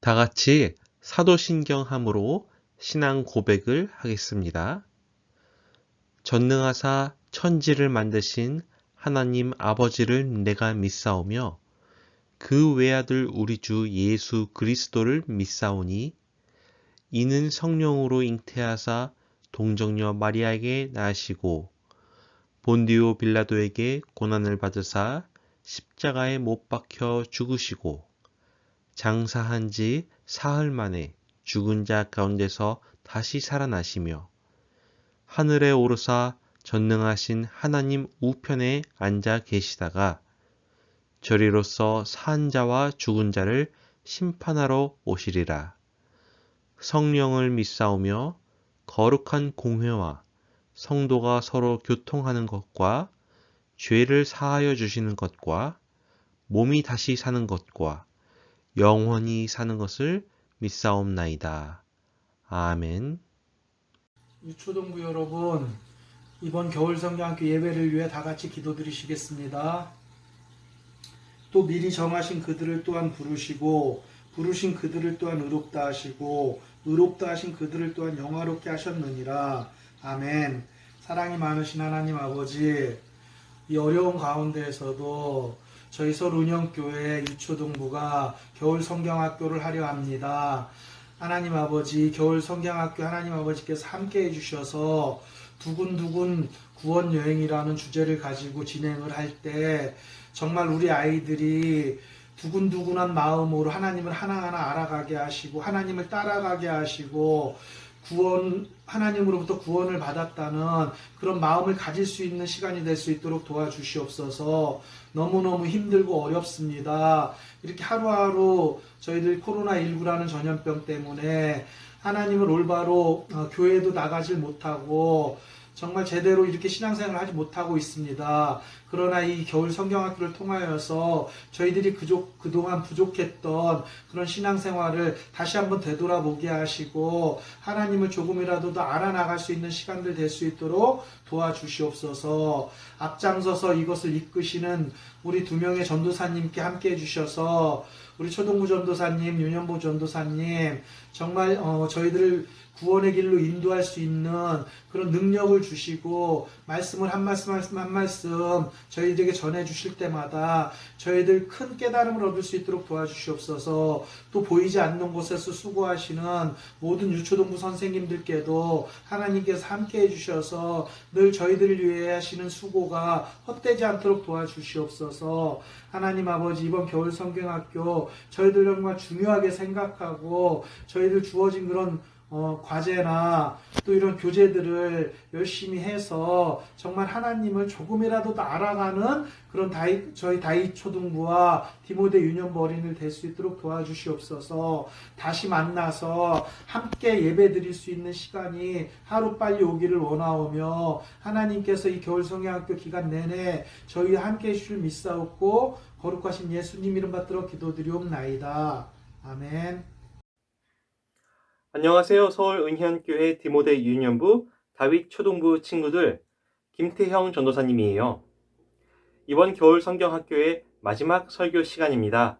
다 같이 사도신경함으로 신앙 고백을 하겠습니다. 전능하사 천지를 만드신 하나님 아버지를 내가 믿사오며 그 외아들 우리 주 예수 그리스도를 믿사오니 이는 성령으로 잉태하사 동정녀 마리아에게 나시고 본디오 빌라도에게 고난을 받으사 십자가에 못 박혀 죽으시고 장사한 지 사흘 만에 죽은 자 가운데서 다시 살아나시며 하늘에 오르사 전능하신 하나님 우편에 앉아 계시다가 저리로서 산 자와 죽은 자를 심판하러 오시리라. 성령을 믿사오며 거룩한 공회와 성도가 서로 교통하는 것과 죄를 사하여 주시는 것과 몸이 다시 사는 것과 영원히 사는 것을 믿사옵나이다. 아멘. 유초동부 여러분, 이번 겨울 성경학교 예배를 위해 다 같이 기도드리시겠습니다. 또 미리 정하신 그들을 또한 부르시고 부르신 그들을 또한 의롭다 하시고 의롭다 하신 그들을 또한 영화롭게 하셨느니라. 아멘. 사랑이 많으신 하나님 아버지, 이 어려운 가운데에서도 저희 서울은영교회 유초동부가 겨울 성경학교를 하려 합니다. 하나님 아버지, 겨울 성경학교 하나님 아버지께서 함께 해주셔서 두근두근 구원여행이라는 주제를 가지고 진행을 할 때 정말 우리 아이들이 두근두근한 마음으로 하나님을 하나하나 알아가게 하시고 하나님을 따라가게 하시고 하나님으로부터 구원을 받았다는 그런 마음을 가질 수 있는 시간이 될 수 있도록 도와주시옵소서. 너무너무 힘들고 어렵습니다. 이렇게 하루하루 저희들 코로나19라는 전염병 때문에 하나님을 올바로 교회도 나가질 못하고 정말 제대로 이렇게 신앙생활을 하지 못하고 있습니다. 그러나 이 겨울 성경학교를 통하여서 저희들이 그동안 부족했던 그런 신앙생활을 다시 한번 되돌아보게 하시고 하나님을 조금이라도 더 알아나갈 수 있는 시간들 될 수 있도록 도와주시옵소서. 앞장서서 이것을 이끄시는 우리 두 명의 전도사님께 함께 해주셔서 우리 초동부 전도사님, 윤현보 전도사님 정말 저희들을 구원의 길로 인도할 수 있는 그런 능력을 주시고 말씀을 한 말씀 한 말씀 저희들에게 전해주실 때마다 저희들 큰 깨달음을 얻을 수 있도록 도와주시옵소서. 또 보이지 않는 곳에서 수고하시는 모든 유초동부 선생님들께도 하나님께서 함께 해주셔서 늘 저희들을 위해 하시는 수고가 헛되지 않도록 도와주시옵소서. 하나님 아버지, 이번 겨울 성경학교 저희들 정말 중요하게 생각하고 저희들 주어진 그런 과제나 또 이런 교재들을 열심히 해서 정말 하나님을 조금이라도 더 알아가는 그런 저희 다이 초등부와 디모데 유년부 어린이를 될 수 있도록 도와주시옵소서. 다시 만나서 함께 예배 드릴 수 있는 시간이 하루빨리 오기를 원하오며 하나님께서 이 겨울 성경학교 기간 내내 저희와 함께 해주실 믿사옵고 거룩하신 예수님 이름 받들어 기도드리옵나이다. 아멘. 안녕하세요. 서울은현교회 디모데 유년부 다윗 초동부 친구들, 김태형 전도사님이에요. 이번 겨울 성경학교의 마지막 설교 시간입니다.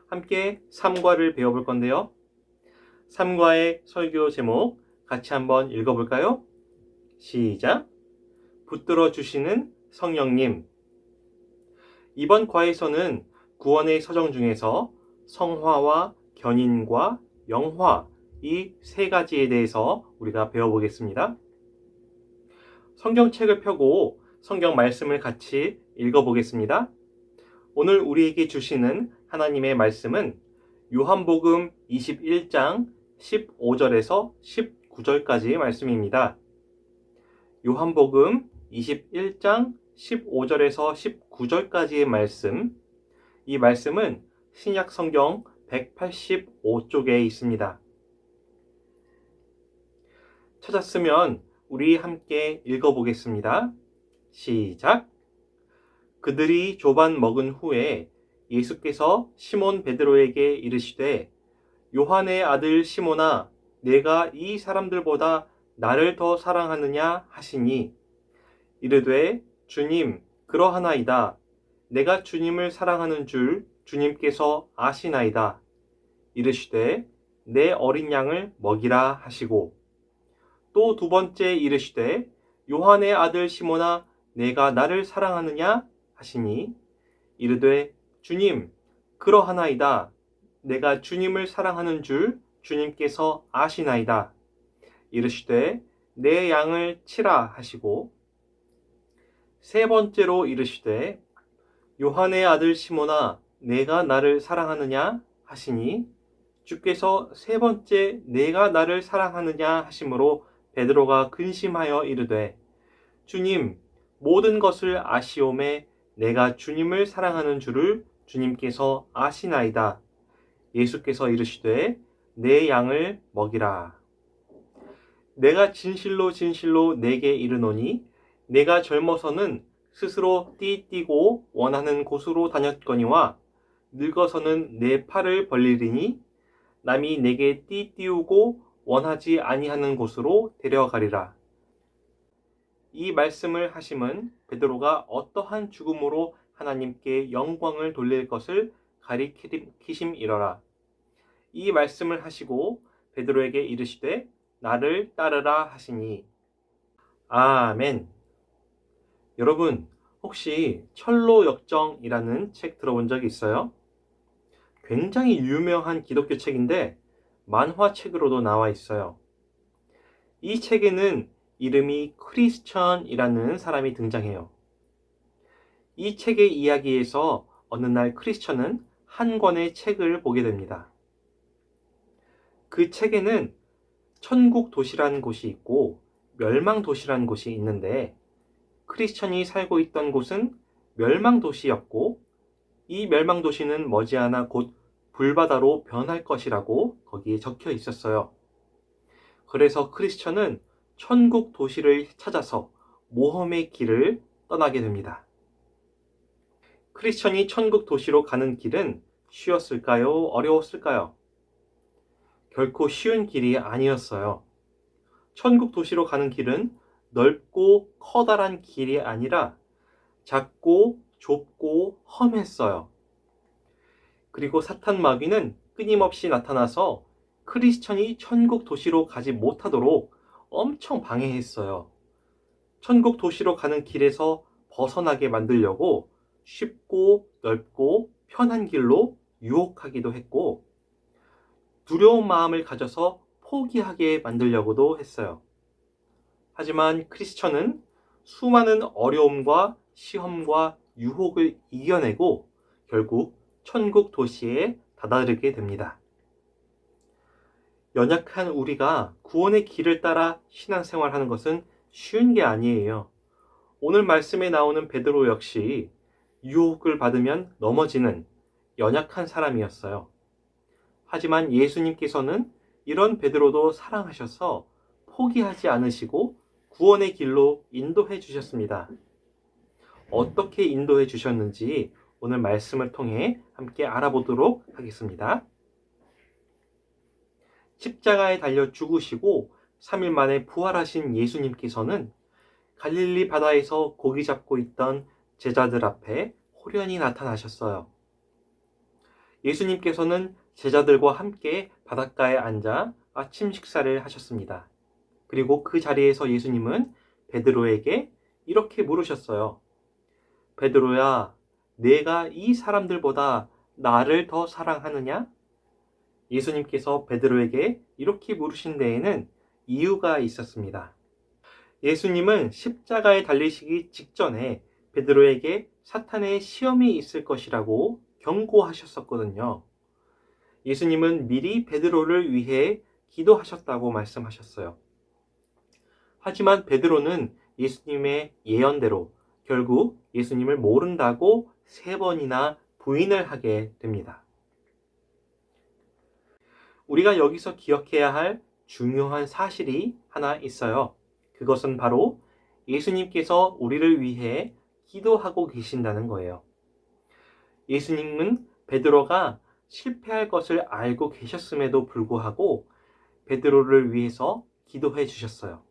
함께 3과를 배워볼 건데요. 3과의 설교 제목 같이 한번 읽어볼까요? 시작! 붙들어 주시는 성령님. 이번 과에서는 구원의 서정 중에서 성화와 견인과 영화, 이 세 가지에 대해서 우리가 배워보겠습니다. 성경책을 펴고 성경 말씀을 같이 읽어보겠습니다. 오늘 우리에게 주시는 하나님의 말씀은 요한복음 21장 15절에서 19절까지의 말씀입니다. 요한복음 21장 15절에서 19절까지의 말씀, 이 말씀은 신약 성경 185쪽에 있습니다. 찾았으면 우리 함께 읽어보겠습니다. 시작! 그들이 조반 먹은 후에 예수께서 시몬 베드로에게 이르시되 요한의 아들 시몬아, 내가 이 사람들보다 나를 더 사랑하느냐 하시니 이르되 주님, 그러하나이다. 내가 주님을 사랑하는 줄 주님께서 아시나이다. 이르시되 내 어린 양을 먹이라 하시고 또 두 번째 이르시되 요한의 아들 시몬아 내가 나를 사랑하느냐 하시니 이르되 주님 그러하나이다. 내가 주님을 사랑하는 줄 주님께서 아시나이다. 이르시되 내 양을 치라 하시고 세 번째로 이르시되 요한의 아들 시몬아 내가 나를 사랑하느냐 하시니 주께서 세 번째 내가 나를 사랑하느냐 하심으로 베드로가 근심하여 이르되 주님 모든 것을 아시오매 내가 주님을 사랑하는 줄을 주님께서 아시나이다. 예수께서 이르시되 내 양을 먹이라. 내가 진실로 진실로 내게 이르노니 내가 젊어서는 스스로 띠뛰고 원하는 곳으로 다녔거니와 늙어서는 내 팔을 벌리리니 남이 내게 띠띠우고 원하지 아니하는 곳으로 데려가리라. 이 말씀을 하심은 베드로가 어떠한 죽음으로 하나님께 영광을 돌릴 것을 가리키심이러라. 이 말씀을 하시고 베드로에게 이르시되 나를 따르라 하시니. 아멘. 여러분 혹시 철로역정이라는 책 들어본 적 있어요? 굉장히 유명한 기독교 책인데 만화책으로도 나와 있어요. 이 책에는 이름이 크리스천이라는 사람이 등장해요. 이 책의 이야기에서 어느 날 크리스천은 한 권의 책을 보게 됩니다. 그 책에는 천국 도시라는 곳이 있고 멸망 도시라는 곳이 있는데 크리스천이 살고 있던 곳은 멸망 도시였고 이 멸망 도시는 머지않아 곧 불바다로 변할 것이라고 거기에 적혀 있었어요. 그래서 크리스천은 천국 도시를 찾아서 모험의 길을 떠나게 됩니다. 크리스천이 천국 도시로 가는 길은 쉬웠을까요? 어려웠을까요? 결코 쉬운 길이 아니었어요. 천국 도시로 가는 길은 넓고 커다란 길이 아니라 작고 좁고 험했어요. 그리고 사탄 마귀는 끊임없이 나타나서 크리스천이 천국 도시로 가지 못하도록 엄청 방해했어요. 천국 도시로 가는 길에서 벗어나게 만들려고 쉽고 넓고 편한 길로 유혹하기도 했고 두려운 마음을 가져서 포기하게 만들려고도 했어요. 하지만 크리스천은 수많은 어려움과 시험과 유혹을 이겨내고 결국 천국 도시에 다다르게 됩니다. 연약한 우리가 구원의 길을 따라 신앙생활하는 것은 쉬운 게 아니에요. 오늘 말씀에 나오는 베드로 역시 유혹을 받으면 넘어지는 연약한 사람이었어요. 하지만 예수님께서는 이런 베드로도 사랑하셔서 포기하지 않으시고 구원의 길로 인도해 주셨습니다. 어떻게 인도해 주셨는지 오늘 말씀을 통해 함께 알아보도록 하겠습니다. 십자가에 달려 죽으시고 3일 만에 부활하신 예수님께서는 갈릴리 바다에서 고기 잡고 있던 제자들 앞에 호련히 나타나셨어요. 예수님께서는 제자들과 함께 바닷가에 앉아 아침 식사를 하셨습니다. 그리고 그 자리에서 예수님은 베드로에게 이렇게 물으셨어요. 베드로야, 내가 이 사람들보다 나를 더 사랑하느냐? 예수님께서 베드로에게 이렇게 물으신 데에는 이유가 있었습니다. 예수님은 십자가에 달리시기 직전에 베드로에게 사탄의 시험이 있을 것이라고 경고하셨었거든요. 예수님은 미리 베드로를 위해 기도하셨다고 말씀하셨어요. 하지만 베드로는 예수님의 예언대로 결국 예수님을 모른다고 3번이나 부인을 하게 됩니다. 우리가 여기서 기억해야 할 중요한 사실이 하나 있어요. 그것은 바로 예수님께서 우리를 위해 기도하고 계신다는 거예요. 예수님은 베드로가 실패할 것을 알고 계셨음에도 불구하고 베드로를 위해서 기도해 주셨어요.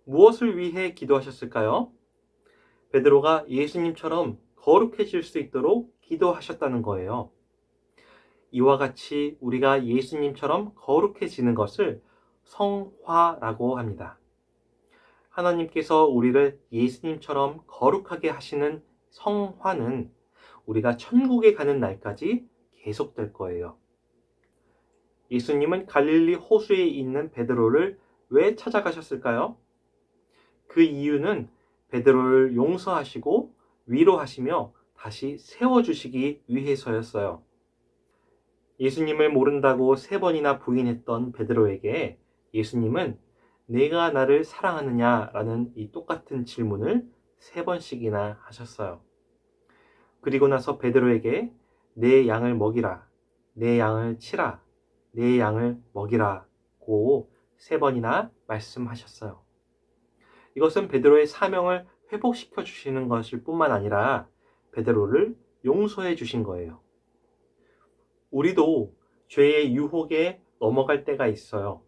무엇을 위해 기도하셨을까요? 베드로가 예수님처럼 거룩해질 수 있도록 기도하셨다는 거예요. 이와 같이 우리가 예수님처럼 거룩해지는 것을 성화라고 합니다. 하나님께서 우리를 예수님처럼 거룩하게 하시는 성화는 우리가 천국에 가는 날까지 계속될 거예요. 예수님은 갈릴리 호수에 있는 베드로를 왜 찾아가셨을까요? 그 이유는 베드로를 용서하시고 위로하시며 다시 세워주시기 위해서였어요. 예수님을 모른다고 3번이나 부인했던 베드로에게 예수님은 내가 나를 사랑하느냐라는 이 똑같은 질문을 3번씩이나 하셨어요. 그리고 나서 베드로에게 내 양을 먹이라, 내 양을 치라, 내 양을 먹이라고 3번이나 말씀하셨어요. 이것은 베드로의 사명을 회복시켜 주시는 것일 뿐만 아니라 베드로를 용서해 주신 거예요. 우리도 죄의 유혹에 넘어갈 때가 있어요.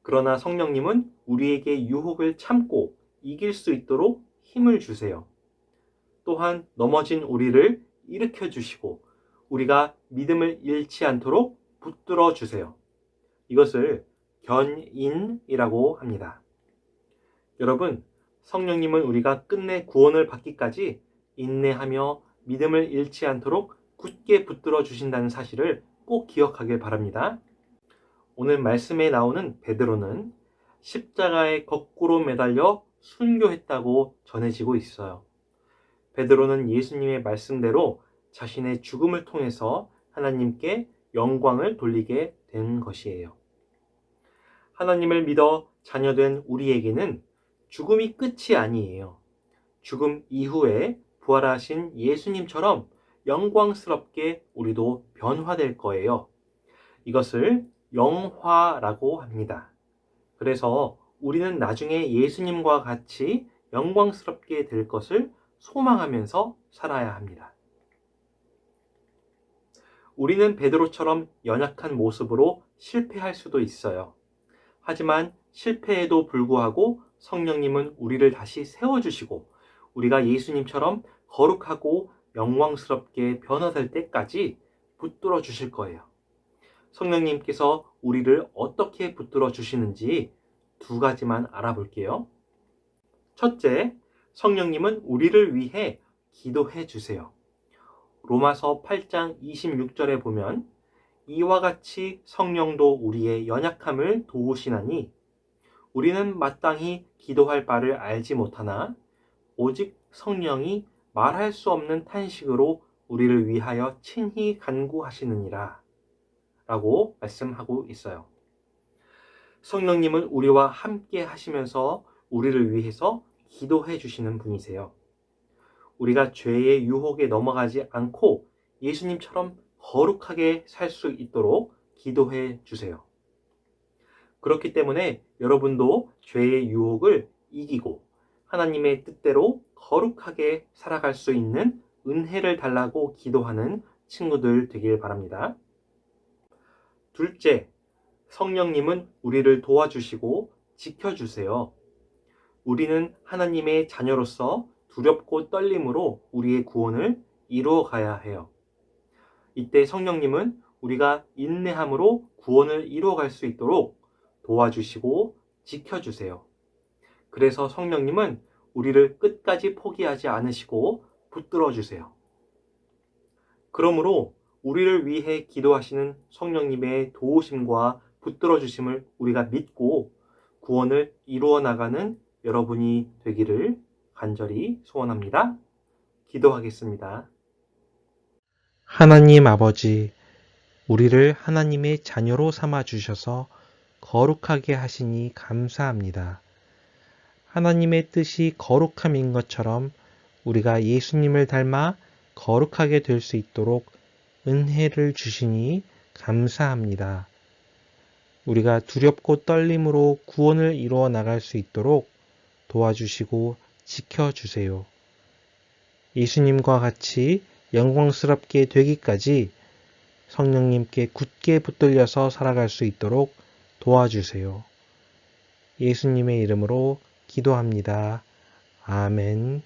그러나 성령님은 우리에게 유혹을 참고 이길 수 있도록 힘을 주세요. 또한 넘어진 우리를 일으켜 주시고 우리가 믿음을 잃지 않도록 붙들어 주세요. 이것을 견인이라고 합니다. 여러분, 성령님은 우리가 끝내 구원을 받기까지 인내하며 믿음을 잃지 않도록 굳게 붙들어 주신다는 사실을 꼭 기억하길 바랍니다. 오늘 말씀에 나오는 베드로는 십자가에 거꾸로 매달려 순교했다고 전해지고 있어요. 베드로는 예수님의 말씀대로 자신의 죽음을 통해서 하나님께 영광을 돌리게 된 것이에요. 하나님을 믿어 자녀된 우리에게는 죽음이 끝이 아니에요. 죽음 이후에 부활하신 예수님처럼 영광스럽게 우리도 변화될 거예요. 이것을 영화라고 합니다. 그래서 우리는 나중에 예수님과 같이 영광스럽게 될 것을 소망하면서 살아야 합니다. 우리는 베드로처럼 연약한 모습으로 실패할 수도 있어요. 하지만 실패에도 불구하고 성령님은 우리를 다시 세워주시고 우리가 예수님처럼 거룩하고 영광스럽게 변화될 때까지 붙들어 주실 거예요. 성령님께서 우리를 어떻게 붙들어 주시는지 2가지만 알아볼게요. 첫째, 성령님은 우리를 위해 기도해 주세요. 로마서 8장 26절에 보면 이와 같이 성령도 우리의 연약함을 도우시나니 우리는 마땅히 기도할 바를 알지 못하나 오직 성령이 말할 수 없는 탄식으로 우리를 위하여 친히 간구하시느니라 라고 말씀하고 있어요. 성령님은 우리와 함께 하시면서 우리를 위해서 기도해 주시는 분이세요. 우리가 죄의 유혹에 넘어가지 않고 예수님처럼 거룩하게 살 수 있도록 기도해 주세요. 그렇기 때문에 여러분도 죄의 유혹을 이기고 하나님의 뜻대로 거룩하게 살아갈 수 있는 은혜를 달라고 기도하는 친구들 되길 바랍니다. 둘째, 성령님은 우리를 도와주시고 지켜주세요. 우리는 하나님의 자녀로서 두렵고 떨림으로 우리의 구원을 이루어 가야 해요. 이때 성령님은 우리가 인내함으로 구원을 이루어갈 수 있도록 도와주시고 지켜주세요. 그래서 성령님은 우리를 끝까지 포기하지 않으시고 붙들어 주세요. 그러므로 우리를 위해 기도하시는 성령님의 도우심과 붙들어 주심을 우리가 믿고 구원을 이루어 나가는 여러분이 되기를 간절히 소원합니다. 기도하겠습니다. 하나님 아버지, 우리를 하나님의 자녀로 삼아 주셔서 거룩하게 하시니 감사합니다. 하나님의 뜻이 거룩함인 것처럼 우리가 예수님을 닮아 거룩하게 될 수 있도록 은혜를 주시니 감사합니다. 우리가 두렵고 떨림으로 구원을 이루어 나갈 수 있도록 도와주시고 지켜주세요. 예수님과 같이 영광스럽게 되기까지 성령님께 굳게 붙들려서 살아갈 수 있도록 도와주세요. 예수님의 이름으로 기도합니다. 아멘.